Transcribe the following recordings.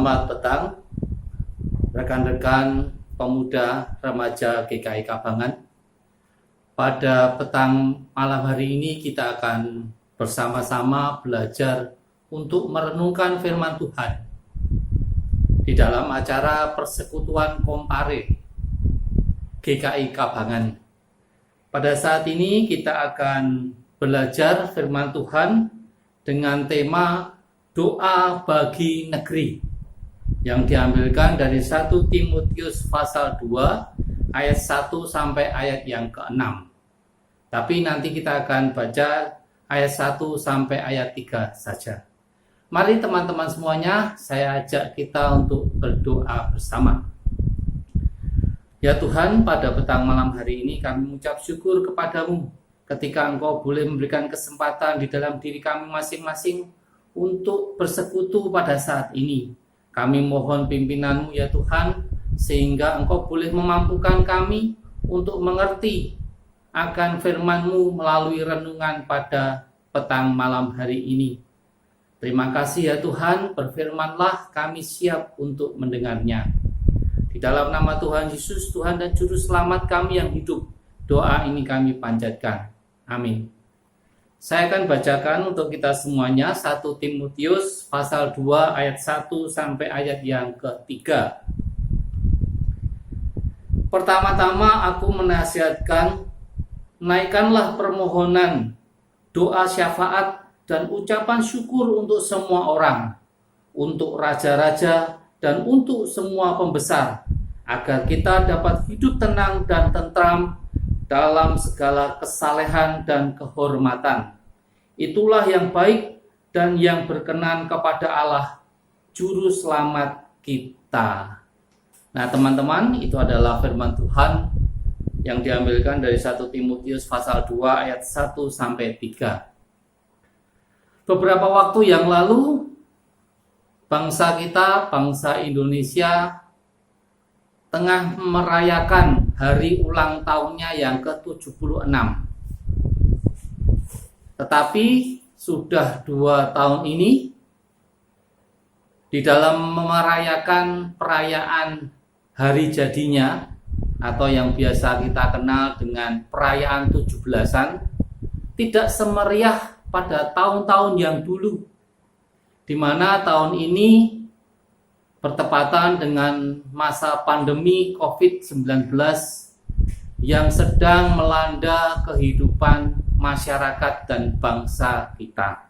Selamat petang, rekan-rekan pemuda remaja GKI Kabangan. Pada petang malam hari ini kita akan bersama-sama belajar untuk merenungkan firman Tuhan di dalam acara Persekutuan Kompare GKI Kabangan. Pada saat ini kita akan belajar firman Tuhan dengan tema doa bagi negeri yang diambilkan dari 1 Timotius pasal 2 ayat 1 sampai ayat yang ke-6. Tapi nanti kita akan baca ayat 1 sampai ayat 3 saja. Mari teman-teman semuanya, saya ajak kita untuk berdoa bersama. Ya Tuhan, pada petang malam hari ini kami mengucap syukur kepadamu ketika Engkau boleh memberikan kesempatan di dalam diri kami masing-masing untuk bersekutu pada saat ini. Kami mohon pimpinan-Mu ya Tuhan, sehingga Engkau boleh memampukan kami untuk mengerti akan firman-Mu melalui renungan pada petang malam hari ini. Terima kasih ya Tuhan, berfirmanlah, kami siap untuk mendengarnya. Di dalam nama Tuhan Yesus, Tuhan dan Juru Selamat kami yang hidup, doa ini kami panjatkan. Amin. Saya akan bacakan untuk kita semuanya 1 Timotius pasal 2 ayat 1 sampai ayat yang ke-3. Pertama-tama aku menasihatkan, naikkanlah permohonan, doa syafaat dan ucapan syukur untuk semua orang, untuk raja-raja dan untuk semua pembesar, agar kita dapat hidup tenang dan tentram dalam segala kesalehan dan kehormatan. Itulah yang baik dan yang berkenan kepada Allah, Juru Selamat kita. Nah teman-teman, itu adalah firman Tuhan yang diambilkan dari 1 Timotius pasal 2 ayat 1 sampai 3. Beberapa waktu yang lalu, bangsa kita, bangsa Indonesia, tengah merayakan hari ulang tahunnya yang ke-76. Tetapi sudah 2 tahun ini di dalam merayakan perayaan hari jadinya atau yang biasa kita kenal dengan perayaan 17-an tidak semeriah pada tahun-tahun yang dulu, di mana tahun ini bertepatan dengan masa pandemi COVID-19 yang sedang melanda kehidupan masyarakat dan bangsa kita.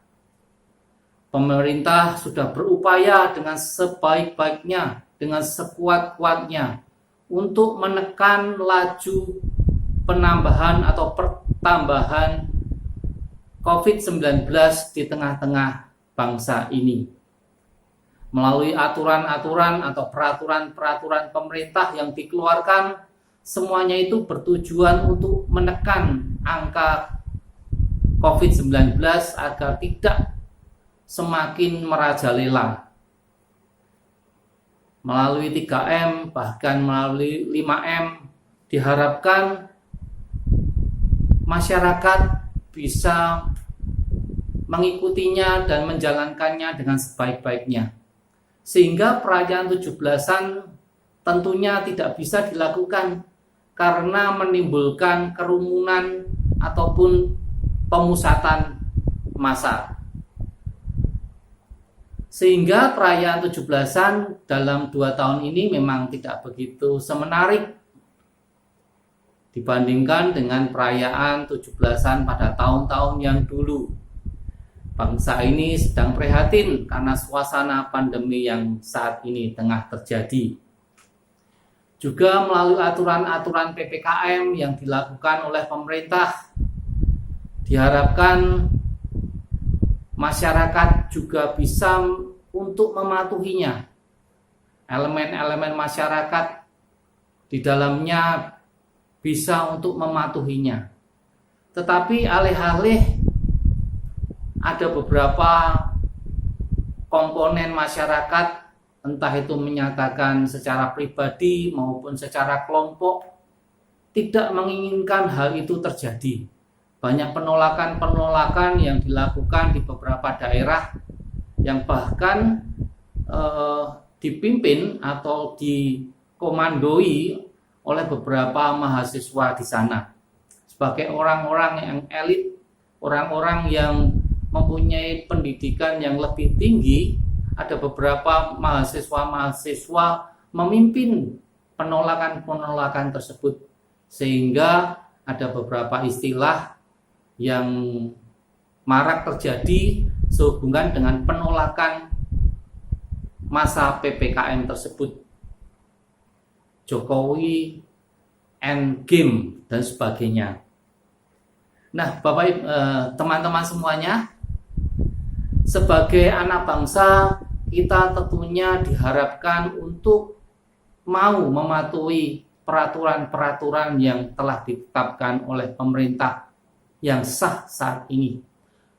Pemerintah sudah berupaya dengan sebaik-baiknya, dengan sekuat-kuatnya untuk menekan laju penambahan atau pertambahan COVID-19 di tengah-tengah bangsa ini. Melalui aturan-aturan atau peraturan-peraturan pemerintah yang dikeluarkan, semuanya itu bertujuan untuk menekan angka COVID-19 agar tidak semakin merajalela. Melalui 3M, bahkan melalui 5M, diharapkan masyarakat bisa mengikutinya dan menjalankannya dengan sebaik-baiknya. Sehingga perayaan 17-an tentunya tidak bisa dilakukan karena menimbulkan kerumunan ataupun pemusatan massa. Sehingga perayaan 17-an dalam 2 tahun ini memang tidak begitu semenarik dibandingkan dengan perayaan 17-an pada tahun-tahun yang dulu. Bangsa ini sedang prihatin karena suasana pandemi yang saat ini tengah terjadi. Juga melalui aturan-aturan PPKM yang dilakukan oleh pemerintah, diharapkan masyarakat juga bisa untuk mematuhinya. Elemen-elemen masyarakat di dalamnya bisa untuk mematuhinya. Tetapi alih-alih ada beberapa komponen masyarakat, entah itu menyatakan secara pribadi maupun secara kelompok, tidak menginginkan hal itu terjadi. Banyak penolakan-penolakan yang dilakukan di beberapa daerah yang bahkan dipimpin atau dikomandoi oleh beberapa mahasiswa di sana. Sebagai orang-orang yang elit, orang-orang yang mempunyai pendidikan yang lebih tinggi, ada beberapa mahasiswa-mahasiswa memimpin penolakan-penolakan tersebut, sehingga ada beberapa istilah yang marak terjadi sehubungan dengan penolakan masa PPKM tersebut. Jokowi endgame dan sebagainya. Nah, Bapak teman-teman semuanya, sebagai anak bangsa, kita tentunya diharapkan untuk mau mematuhi peraturan-peraturan yang telah ditetapkan oleh pemerintah yang sah saat ini.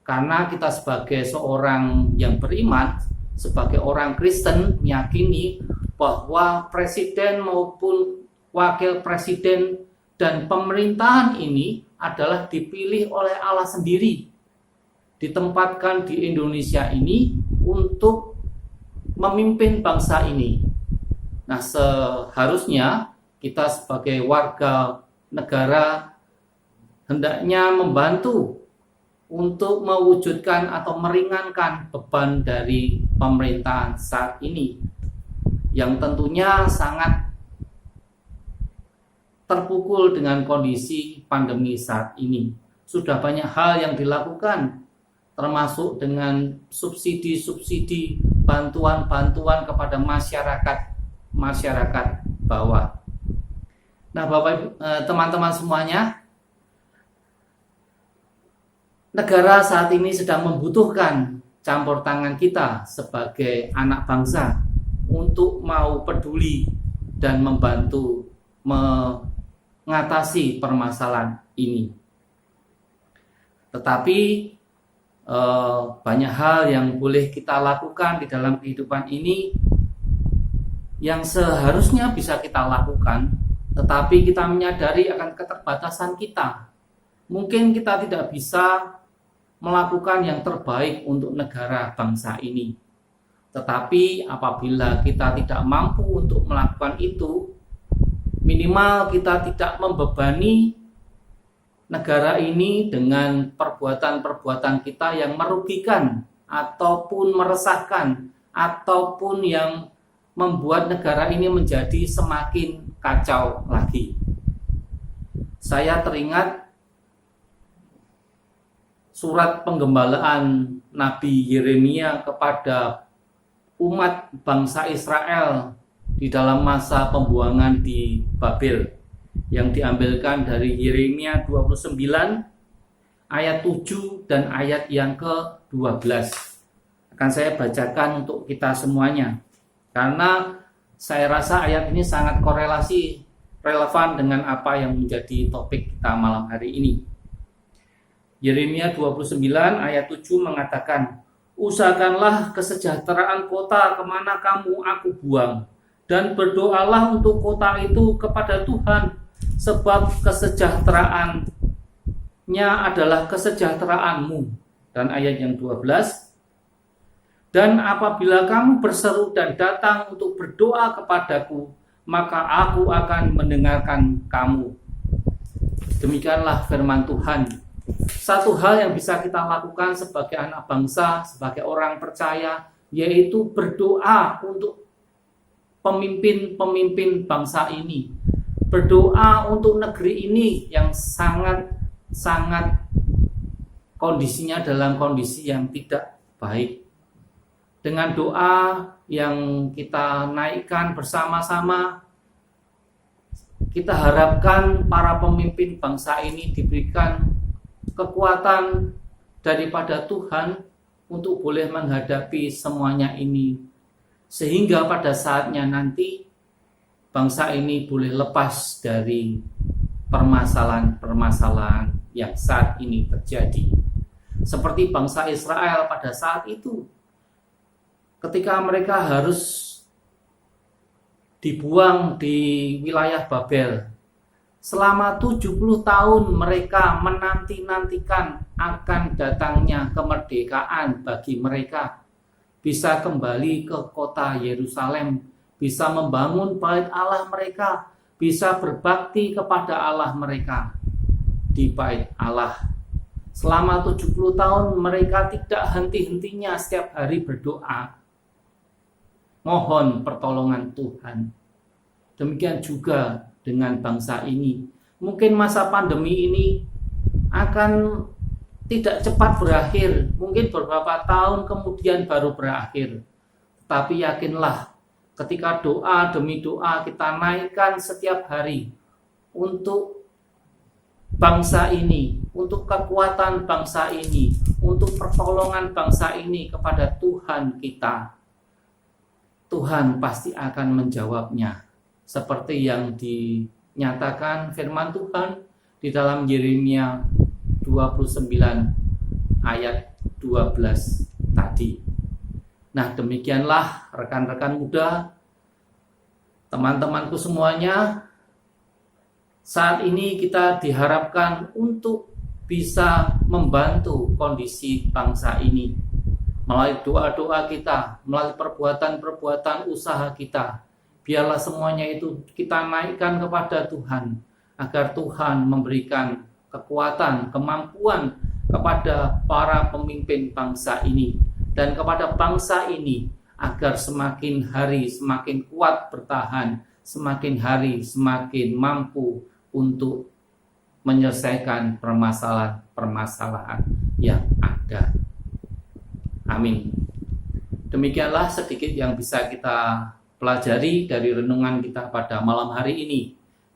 Karena kita sebagai seorang yang beriman, sebagai orang Kristen, meyakini bahwa presiden maupun wakil presiden dan pemerintahan ini adalah dipilih oleh Allah sendiri, ditempatkan di Indonesia ini untuk memimpin bangsa ini. Nah, seharusnya kita sebagai warga negara hendaknya membantu untuk mewujudkan atau meringankan beban dari pemerintahan saat ini, yang tentunya sangat terpukul dengan kondisi pandemi saat ini. Sudah banyak hal yang dilakukan, termasuk dengan subsidi-subsidi, bantuan-bantuan kepada masyarakat bawah. Nah, Bapak, teman-teman semuanya, negara saat ini sedang membutuhkan campur tangan kita sebagai anak bangsa untuk mau peduli dan membantu mengatasi permasalahan ini. Tetapi banyak hal yang boleh kita lakukan di dalam kehidupan ini yang seharusnya bisa kita lakukan, tetapi kita menyadari akan keterbatasan kita. Mungkin kita tidak bisa melakukan yang terbaik untuk negara bangsa ini. Tetapi apabila kita tidak mampu untuk melakukan itu, minimal kita tidak membebani negara ini dengan perbuatan-perbuatan kita yang merugikan ataupun meresahkan ataupun yang membuat negara ini menjadi semakin kacau lagi. Saya teringat surat penggembalaan Nabi Yeremia kepada umat bangsa Israel di dalam masa pembuangan di Babel, yang diambilkan dari Yeremia 29 ayat 7 dan ayat yang ke-12. Akan saya bacakan untuk kita semuanya, karena saya rasa ayat ini sangat korelasi, relevan dengan apa yang menjadi topik kita malam hari ini. Yeremia 29 ayat 7 mengatakan, "Usahakanlah kesejahteraan kota kemana kamu aku buang, dan berdoalah untuk kota itu kepada Tuhan, sebab kesejahteraannya adalah kesejahteraanmu." Dan ayat yang 12, "Dan apabila kamu berseru dan datang untuk berdoa kepadaku, maka aku akan mendengarkan kamu." Demikianlah firman Tuhan. Satu hal yang bisa kita lakukan sebagai anak bangsa, sebagai orang percaya, yaitu berdoa untuk pemimpin-pemimpin bangsa ini. Berdoa untuk negeri ini yang sangat kondisinya dalam kondisi yang tidak baik. Dengan doa yang kita naikkan bersama-sama, kita harapkan para pemimpin bangsa ini diberikan kekuatan daripada Tuhan untuk boleh menghadapi semuanya ini, sehingga pada saatnya nanti bangsa ini boleh lepas dari permasalahan-permasalahan yang saat ini terjadi. Seperti bangsa Israel pada saat itu, ketika mereka harus dibuang di wilayah Babel. Selama 70 tahun mereka menanti-nantikan akan datangnya kemerdekaan bagi mereka. bisa kembali ke kota Yerusalem, bisa membangun bait Allah mereka, bisa berbakti kepada Allah mereka di bait Allah. Selama 70 tahun mereka tidak henti-hentinya setiap hari berdoa, mohon pertolongan Tuhan. Demikian juga dengan bangsa ini. Mungkin masa pandemi ini akan tidak cepat berakhir, mungkin beberapa tahun kemudian baru berakhir. Tapi yakinlah, ketika doa demi doa kita naikkan setiap hari untuk bangsa ini, untuk kekuatan bangsa ini, untuk pertolongan bangsa ini kepada Tuhan kita, Tuhan pasti akan menjawabnya. Seperti yang dinyatakan firman Tuhan di dalam Yeremia 29 ayat 12 tadi. Nah, demikianlah rekan-rekan muda, teman-temanku semuanya, saat ini kita diharapkan untuk bisa membantu kondisi bangsa ini melalui doa-doa kita, melalui perbuatan-perbuatan usaha kita. Biarlah semuanya itu kita naikkan kepada Tuhan, agar Tuhan memberikan kekuatan, kemampuan kepada para pemimpin bangsa ini dan kepada bangsa ini, agar semakin hari semakin kuat bertahan, semakin hari semakin mampu untuk menyelesaikan permasalahan-permasalahan yang ada. Amin. Demikianlah sedikit yang bisa kita pelajari dari renungan kita pada malam hari ini.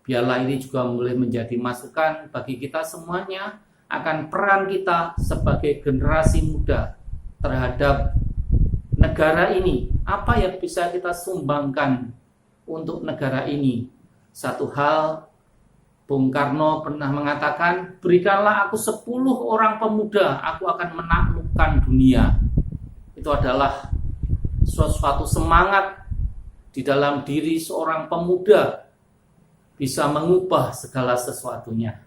Biarlah ini juga boleh menjadi masukan bagi kita semuanya akan peran kita sebagai generasi muda terhadap negara ini. Apa yang bisa kita sumbangkan untuk negara ini? Satu hal, Bung Karno pernah mengatakan, berikanlah aku 10 orang pemuda, aku akan menaklukkan dunia. Itu adalah suatu semangat di dalam diri seorang pemuda bisa mengubah segala sesuatunya.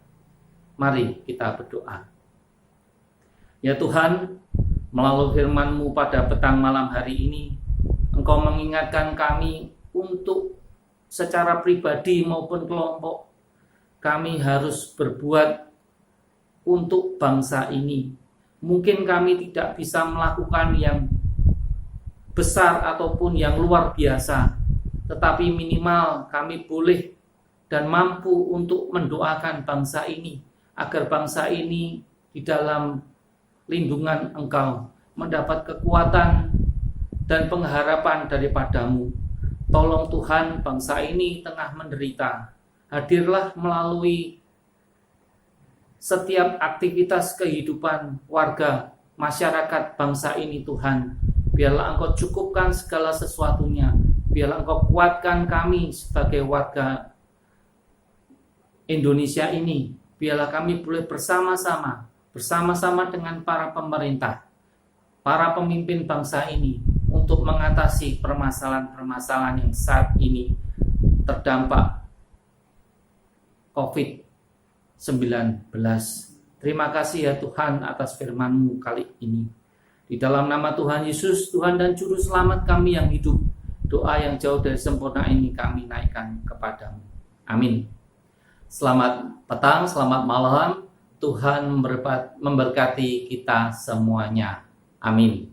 Mari kita berdoa. Ya Tuhan, melalui firman-Mu pada petang malam hari ini, Engkau mengingatkan kami untuk secara pribadi maupun kelompok, kami harus berbuat untuk bangsa ini. Mungkin kami tidak bisa melakukan yang besar ataupun yang luar biasa, tetapi minimal kami boleh dan mampu untuk mendoakan bangsa ini, agar bangsa ini di dalam lindungan Engkau mendapat kekuatan dan pengharapan daripada-Mu. Tolong Tuhan, bangsa ini tengah menderita. Hadirlah melalui setiap aktivitas kehidupan warga, masyarakat bangsa ini Tuhan. Biarlah Engkau cukupkan segala sesuatunya. Biarlah Engkau kuatkan kami sebagai warga Indonesia ini. Biarlah kami boleh bersama-sama dengan para pemerintah, para pemimpin bangsa ini untuk mengatasi permasalahan-permasalahan yang saat ini terdampak COVID-19. Terima kasih ya Tuhan atas firman-Mu kali ini. Di dalam nama Tuhan Yesus, Tuhan dan Juru Selamat kami yang hidup, doa yang jauh dari sempurna ini kami naikkan kepadamu. Amin. Selamat petang, selamat malam. Tuhan memberkati kita semuanya. Amin.